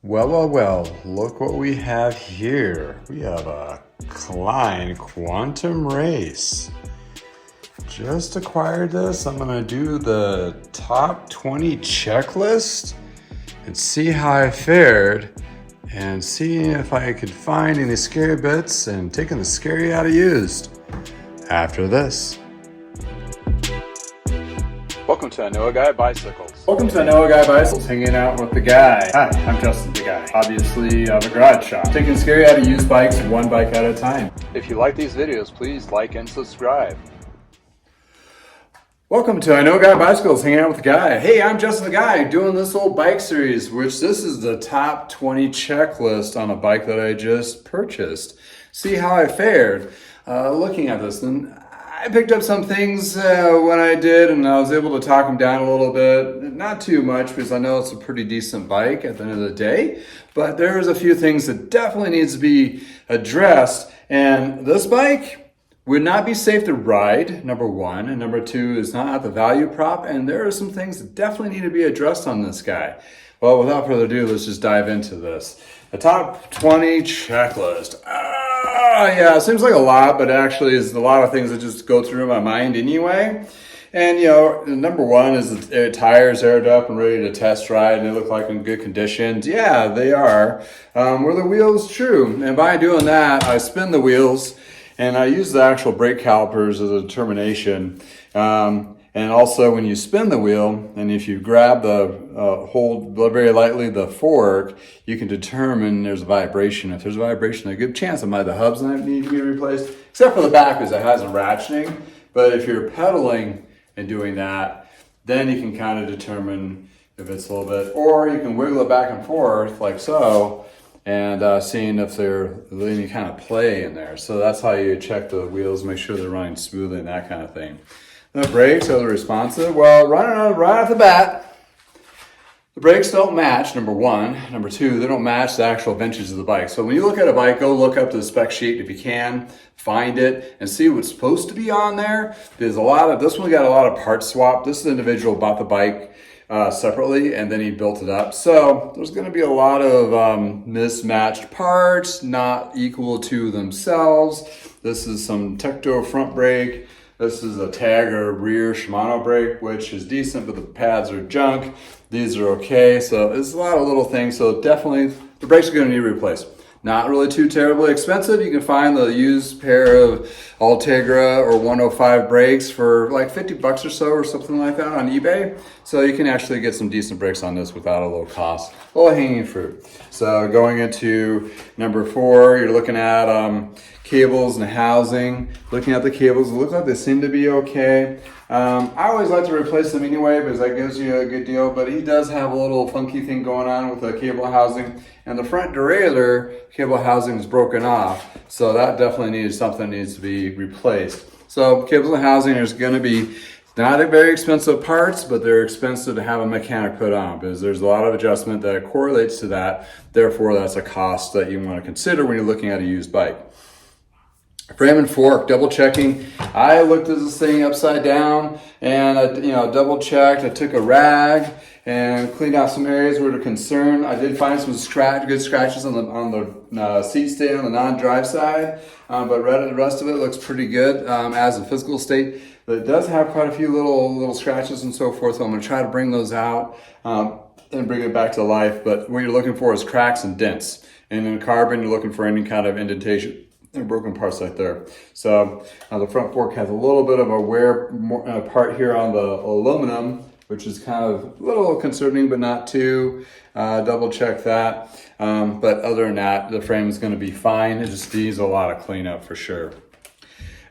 Well, look what we have here. We have a Klein Quantum Race. Just acquired this. I'm gonna do the top 20 checklist and see how I fared and see if I could find any scary bits and taking the scary out of used after this. Welcome to I Know a Guy Bicycles. Welcome to I Know a Guy Bicycles, hanging out with the guy. Hi, I'm Justin the Guy. Obviously, I have a garage shop. Taking scary out of used bikes one bike at a time. If you like these videos, please like and subscribe. Welcome to I Know a Guy Bicycles, hanging out with the guy. Hey, I'm Justin the Guy, doing this old bike series, which this is the top 20 checklist on a bike that I just purchased. See how I fared looking at this. And I picked up some things when I did, and I was able to talk them down a little bit. Not too much, because I know it's a pretty decent bike at the end of the day, but there's a few things that definitely needs to be addressed. And this bike would not be safe to ride, number one, and number two is not at the value prop, and there are some things that definitely need to be addressed on this guy. Well, without further ado, let's just dive into this. The top 20 checklist. Yeah, it seems like a lot, but actually is a lot of things that just go through my mind anyway. And you know, number one is the tires aired up and ready to test ride, and they look like in good conditions. Yeah, they are. Were the wheels true? And by doing that, I spin the wheels, and I use the actual brake calipers as a determination. And also when you spin the wheel, and if you grab hold very lightly the fork, you can determine there's a vibration. If there's a vibration, a good chance that the hubs need to be replaced, except for the back because it has a ratcheting. But if you're pedaling and doing that, then you can kind of determine if it's a little bit, or you can wiggle it back and forth like so, and seeing if there's any kind of play in there. So that's how you check the wheels, make sure they're running smoothly and that kind of thing. The brakes, are they responsive? Well, right off the bat, the brakes don't match, number one. Number two, they don't match the actual vintage of the bike. So when you look at a bike, go look up the spec sheet if you can, find it, and see what's supposed to be on there. There's this one got a lot of parts swap. This individual bought the bike separately, and then he built it up. So there's gonna be a lot of mismatched parts, not equal to themselves. This is some Tecto front brake. This is a tag or rear Shimano brake, which is decent, but the pads are junk. These are okay, so it's a lot of little things. So definitely, the brakes are gonna need replaced. Not really too terribly expensive. You can find the used pair of Ultegra or 105 brakes for like 50 bucks or so or something like that on eBay. So you can actually get some decent brakes on this without a low cost. Low hanging fruit. So going into number 4, you're looking at cables and housing. Looking at the cables, it looks like they seem to be okay. I always like to replace them anyway because that gives you a good deal, but he does have a little funky thing going on with the cable housing, and the front derailleur cable housing is broken off, so that definitely needs to be replaced. So cables and housing is going to be not a very expensive parts, but they're expensive to have a mechanic put on because there's a lot of adjustment that correlates to that. Therefore, that's a cost that you want to consider when you're looking at a used bike. Frame and fork, double checking. I looked at this thing upside down and I double checked. I took a rag and cleaned out some areas where they're concerned. I did find some good scratches on the seat stand on the non-drive side, but the rest of it looks pretty good as a physical state. But it does have quite a few little scratches and so forth, so I'm going to try to bring those out and bring it back to life. But what you're looking for is cracks and dents. And in carbon, you're looking for any kind of indentation and broken parts right there. So the front fork has a little bit of a wear part here on the aluminum, which is kind of a little concerning, but not too. Double check that. But other than that, the frame is going to be fine. It just needs a lot of cleanup for sure.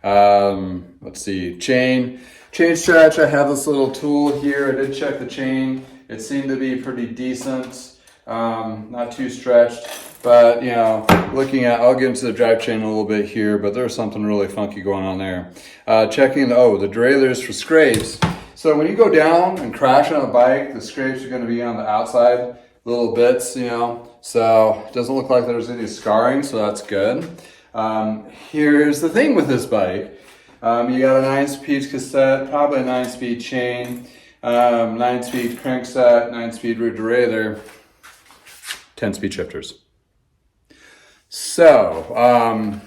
Let's see, chain stretch. I have this little tool here. I did check the chain. It seemed to be pretty decent. Not too stretched. But, looking at, I'll get into the drivetrain a little bit here, but there's something really funky going on there. Checking the derailleurs for scrapes. So when you go down and crash on a bike, the scrapes are going to be on the outside, little bits, so it doesn't look like there's any scarring, so that's good. Here's the thing with this bike. You got a 9-speed cassette, probably a 9-speed chain, 9-speed crankset, 9-speed rear derailleur. 10-speed shifters. So,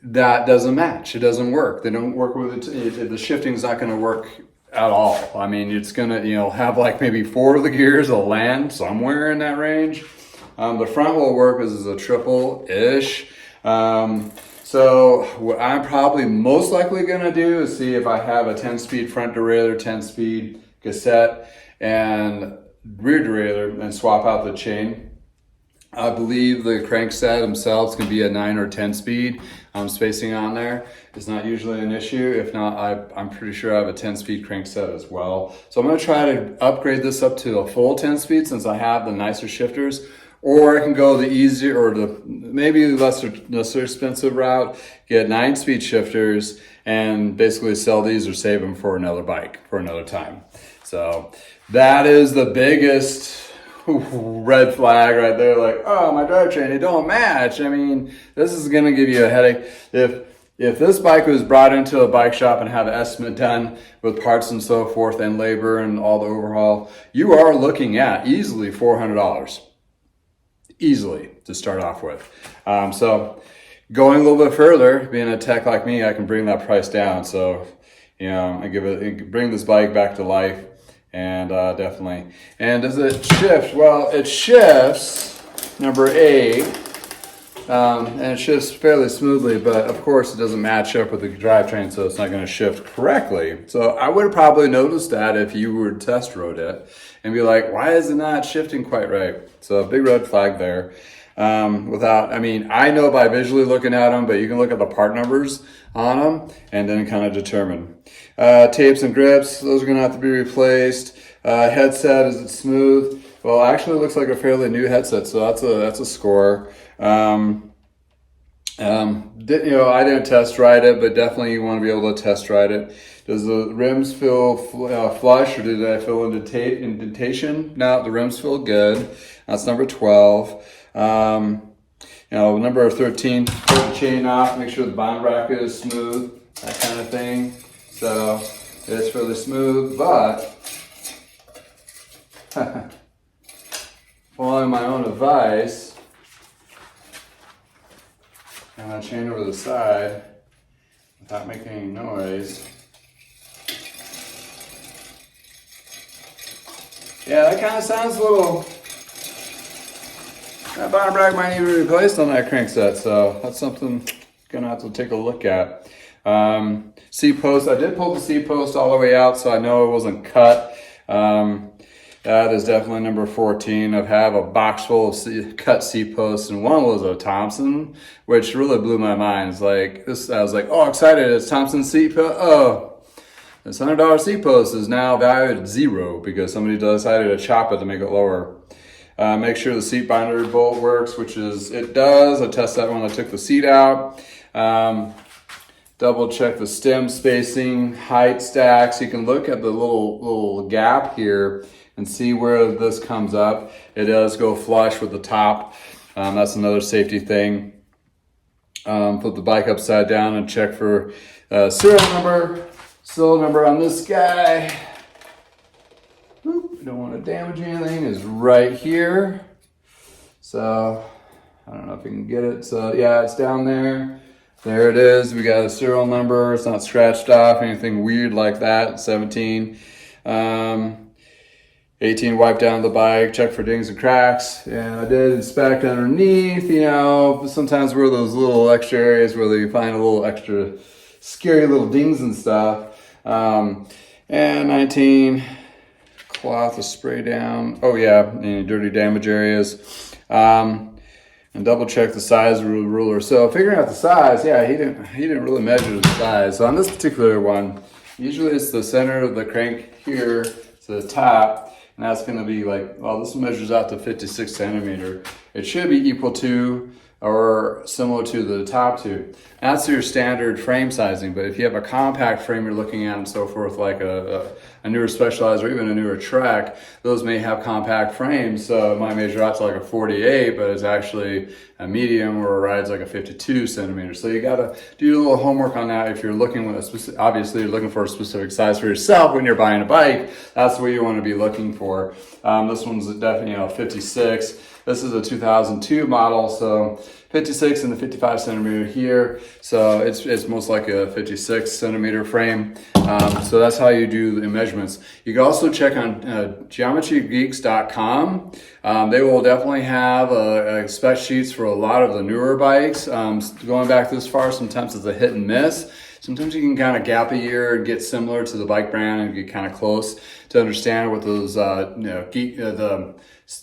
that doesn't match. It doesn't work. They don't work with it. The shifting's not going to work at all. I mean, it's going to, have like maybe 4 of the gears will land somewhere in that range. The front will work as a triple-ish. So what I'm probably most likely going to do is see if I have a 10-speed front derailleur, 10-speed cassette, and rear derailleur, and swap out the chain. I believe the crankset themselves can be a 9 or 10 speed. Spacing on there is not usually an issue. If not, I'm pretty sure I have a 10 speed crankset as well. So I'm going to try to upgrade this up to a full 10 speed since I have the nicer shifters. Or I can go the easier or the maybe lesser expensive route, get 9-speed shifters and basically sell these or save them for another bike for another time. So that is the biggest red flag right there. Like, oh, my drivetrain, it don't match. I mean, this is going to give you a headache. If this bike was brought into a bike shop and have an estimate done with parts and so forth and labor and all the overhaul, you are looking at easily $400. Easily to start off with. So going a little bit further, being a tech like me, I can bring that price down. So, I bring this bike back to life. And definitely. And does it shift? Well, it shifts, number 8, and it shifts fairly smoothly, but of course it doesn't match up with the drivetrain, so it's not going to shift correctly. So I would have probably noticed that if you were to test rode it and be like, why is it not shifting quite right? So a big red flag there. I know by visually looking at them, but you can look at the part numbers on them and then kind of determine. Tapes and grips, those are going to have to be replaced. Headset, is it smooth? Well, actually it looks like a fairly new headset, so that's a score. I didn't test ride it, but definitely you want to be able to test ride it. Does the rims feel flush, or did I feel indentation? No, the rims feel good. That's number 12. Number 13, put the chain off, make sure the bottom bracket is smooth, that kind of thing. So it's really smooth, but following my own advice, I'm gonna chain over the side without making any noise. Yeah, that kind of sounds a little. That bottom bracket might need to be replaced on that crankset, so that's something I'm gonna have to take a look at. C-post, I did pull the C-post all the way out, so I know it wasn't cut. That is definitely number 14. I have a box full of cut C-posts, and one was a Thompson, which really blew my mind. It's like this, I was like, oh, excited! It's Thompson C-post. Oh, this $100 C-post is now valued at 0 because somebody decided to chop it to make it lower. Make sure the seat binder bolt works, which it does. I tested that when I took the seat out. Double check the stem spacing, height stacks. You can look at the little gap here and see where this comes up. It does go flush with the top. That's another safety thing. Put the bike upside down and check for serial number. Serial number on this guy. Don't want to damage anything, is right here. So I don't know if you can get it. So yeah, it's down there. There it is. We got a serial number. It's not scratched off, anything weird like that. 17. 18, wipe down the bike, check for dings and cracks. And I did inspect underneath, sometimes where those little extra areas where you find a little extra scary little dings and stuff. And 19, cloth to spray down. Oh yeah, any dirty damage areas. And double check the size of the ruler. So figuring out the size, yeah, he didn't really measure the size. So on this particular one, usually it's the center of the crank here to the top. And that's going to be like, well, this measures out to 56 centimeter. It should be equal to or similar to the top two. That's your standard frame sizing, but if you have a compact frame you're looking at and so forth, like a newer Specialized or even a newer Trek, those may have compact frames, so it might measure out to like a 48, but it's actually a medium or a ride's like a 52 centimeters. So you gotta do a little homework on that if you're looking with a specific, obviously you're looking for a specific size for yourself when you're buying a bike, that's what you wanna be looking for. This one's definitely 56. This is a 2002 model, so 56 and the 55 centimeter here. So it's most like a 56 centimeter frame. So that's how you do the measurements. You can also check on geometrygeeks.com. They will definitely have spec sheets for a lot of the newer bikes. Going back this far, sometimes it's a hit and miss. Sometimes you can kind of gap a year and get similar to the bike brand and get kind of close to understand what those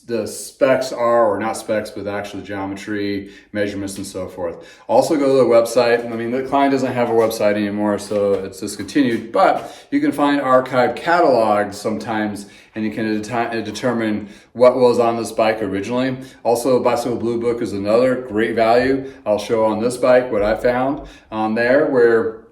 the specs are, or not specs, but actually geometry, measurements, and so forth. Also go to the website. I mean, the Klein doesn't have a website anymore, so it's discontinued, but you can find archived catalogs sometimes, and you can determine what was on this bike originally. Also, Bicycle Blue Book is another great value. I'll show on this bike what I found on there, where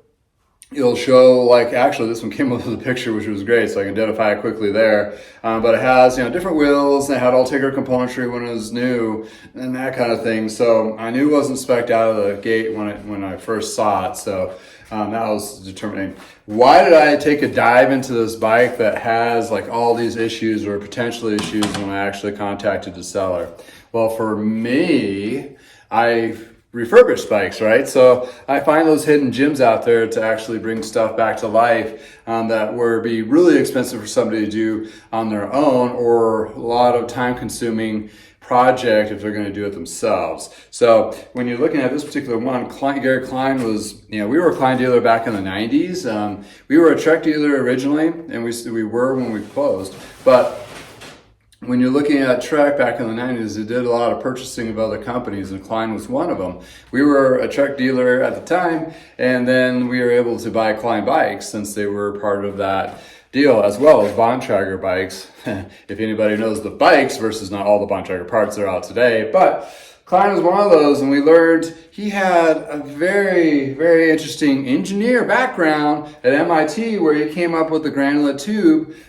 it'll show, like, actually this one came up with a picture, which was great, so I can identify it quickly there. But it has, different wheels, and it had all Tigger componentry when it was new, and that kind of thing. So I knew it wasn't spec'd out of the gate when I first saw it. So that was determining. Why did I take a dive into this bike that has like all these issues or potential issues when I actually contacted the seller? Well, for me, I refurbish bikes, right? So I find those hidden gems out there to actually bring stuff back to life that would be really expensive for somebody to do on their own, or a lot of time consuming project if they're going to do it themselves. So when you're looking at this particular one, Gary Klein was, we were a Klein dealer back in the 90s. We were a Trek dealer originally, and we were when we closed, but when you're looking at Trek back in the 90s, they did a lot of purchasing of other companies, and Klein was one of them. We were a Trek dealer at the time, and then we were able to buy Klein bikes since they were part of that deal, as well as Bontrager bikes. If anybody knows the bikes versus not all the Bontrager parts that are out today, but Klein was one of those, and we learned he had a very, very interesting engineer background at MIT, where he came up with the granulate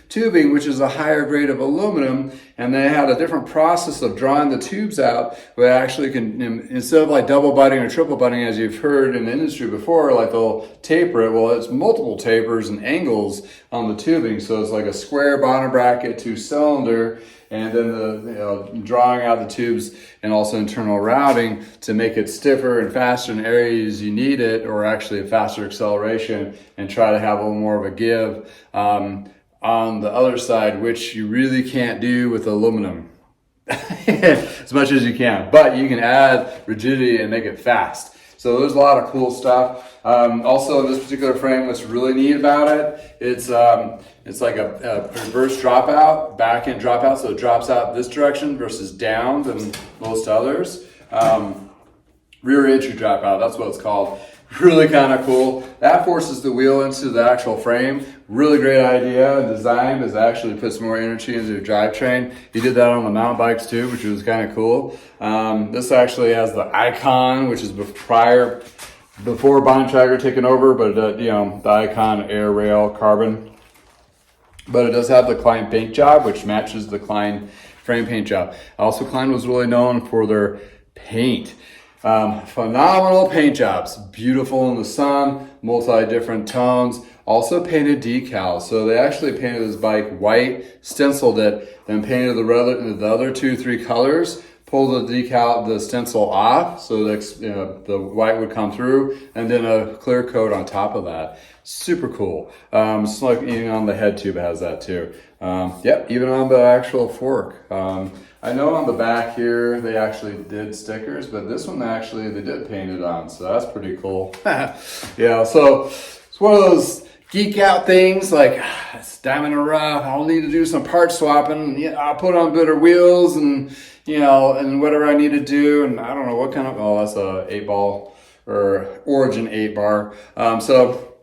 tubing, which is a higher grade of aluminum, and they had a different process of drawing the tubes out, where actually can, instead of like double butting or triple butting, as you've heard in the industry before, like they'll taper it. Well, it's multiple tapers and angles on the tubing, so it's like a square bottom bracket, 2-cylinder, and then the drawing out the tubes, and also internal routing to make it stiffer and faster in areas you need it, or actually a faster acceleration, and try to have a little more of a give on the other side, which you really can't do with aluminum as much as you can, but you can add rigidity and make it fast. So there's a lot of cool stuff. Also, in this particular frame, what's really neat about it, it's like a reverse dropout, back end dropout, so it drops out this direction versus down than most others. Rear entry dropout, that's what it's called. Really kind of cool. That forces the wheel into the actual frame. Really great idea and design, because it actually puts more energy into the drivetrain. He did that on the mountain bikes too, which was kind of cool. This actually has the Icon, which is before Bontrager taken over, but the Icon air rail carbon. But it does have the Klein paint job, which matches the Klein frame paint job. Also, Klein was really known for their paint. Phenomenal paint jobs, beautiful in the sun, multi different tones, also painted decals. So they actually painted this bike white, stenciled it, then painted the other 2-3 colors, pulled the stencil off so that the white would come through, and then a clear coat on top of that. Super cool. It's like even on the head tube it has that too. Yep, even on the actual fork. I know on the back here they actually did stickers, but this one actually they did paint it on, so that's pretty cool. Yeah, so it's one of those geek out things, like it's diamond in the rough, I'll need to do some part swapping, I'll put on better wheels and and whatever I need to do, and I don't know what kind of, that's a 8-ball or Origin 8-bar. So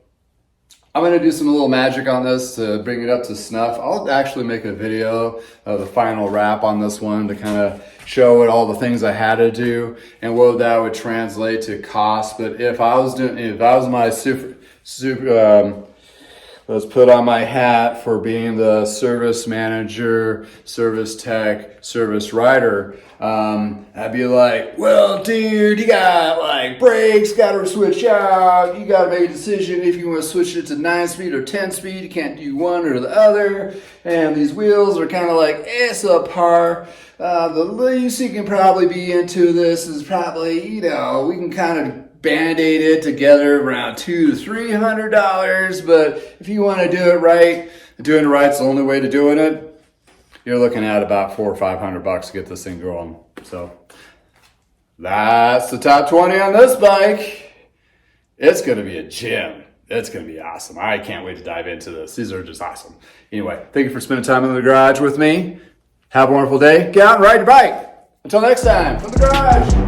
I'm going to do some little magic on this to bring it up to snuff. I'll actually make a video of the final wrap on this one to kind of show it all the things I had to do and what that would translate to cost. But if I was my let's put on my hat for being the service manager, service tech, service writer. I'd be like, well, dude, you got like brakes, got to switch out. You got to make a decision if you want to switch it to 9-speed or 10-speed. You can't do one or the other. And these wheels are kind of like subpar. The least you can probably be into this is probably, you know, we can kind of band-aid it together around $200 to $300. But if you want to do it right, doing it right's the only way to doing it. You're looking at about $400 or $500 to get this thing going. So that's the top 20 on this bike. It's going to be a gem. It's going to be awesome. I can't wait to dive into this. These are just awesome. Anyway, thank you for spending time in the garage with me. Have a wonderful day. Get out and ride your bike. Until next time, from the garage.